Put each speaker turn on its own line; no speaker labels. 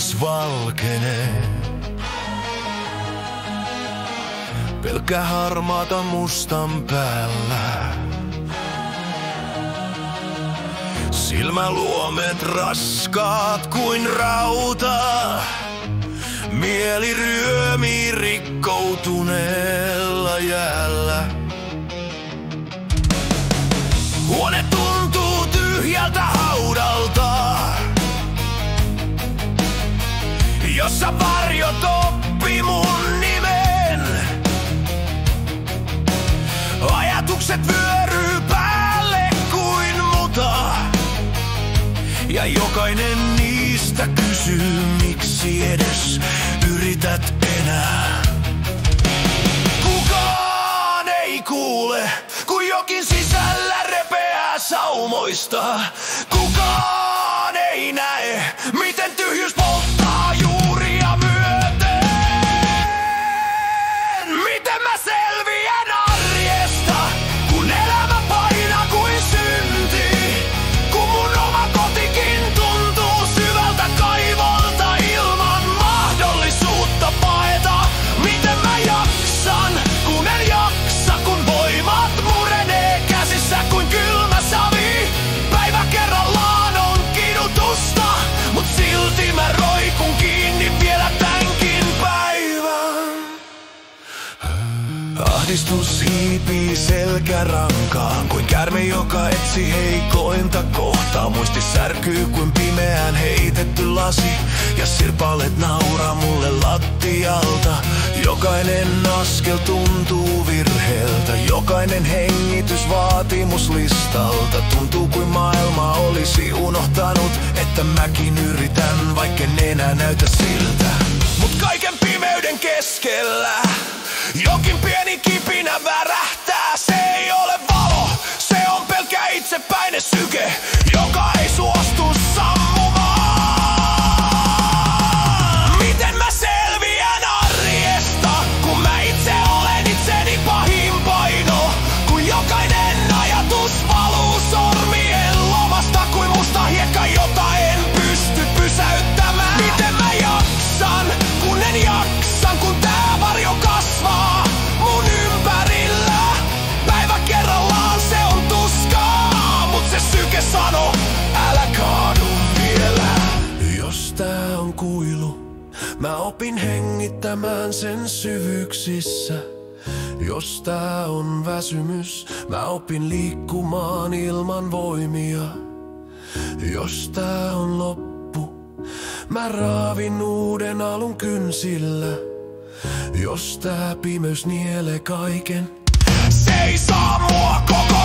pimeys valkenee. Pelkkä harmaata mustan päällä. Silmäluomet raskaat kuin rauta. Mieli ryömii rikkoutuneella jäällä. Huone tuntuu tyhjältä haudalta, jossa varjot oppi mun nimen. Ajatukset vyöryy päälle kuin muta, ja jokainen niistä kysyy, miksi edes yrität enää. Kukaan ei kuule, kun jokin sisällä repeää saumoista. Kukaan ei näe, miten tyhjyys polttaa juuria myöten. Miten mä selviän arjesta, kun elämä painaa kuin synti? Kun mun oma kotikin tuntuu syvältä kaivolta ilman mahdollisuutta paeta. Miten mä jaksan, kun en jaksa, kun voimat murenee käsissä kuin kylmä savi. Päivä kerrallaan on kidutusta, mut silti mä roikun kiinni vielä tämänkin päivän. Ahdistus hiipii selkärankaan kuin käärme, joka etsi heikointa kohtaa. Muisti särkyy kuin pimeään heitetty lasi, ja sirpaleet nauraa mulle lattialta. Jokainen askel tuntuu virheeltä, jokainen hengitys vaatimuslistalta. Tuntuu kuin maailma olisi unohtanut, että mäkin yritän, vaikken enää näytä siltä. Mut kaiken pimeyden keskellä jokin pieni kipinä värähtää. Se ei ole valo, se on pelkkä itsepäinen syke, joka ei suostu sammumaan. Miten mä selviän arjesta, kun mä itse olen itseni pahin paino? Kun jokainen ajatus valuu sormien lomasta kuin musta hiekka, jota en pysty pysäyttämään. Miten mä jaksan, kun en jaksan, kun tää varjo kasvaa mun ympärillä. Päivä kerrallaan se on tuskaa, mut se syke sano, älä kaadu vielä. Jos tää on kuilu, mä opin hengittämään sen syvyyksissä. Jos tää on väsymys, mä opin liikkumaan ilman voimia. Jos tää on loppu, mä raavin uuden alun kynsillä. Jos tää pimeys nielee kaiken, se ei saa mua koko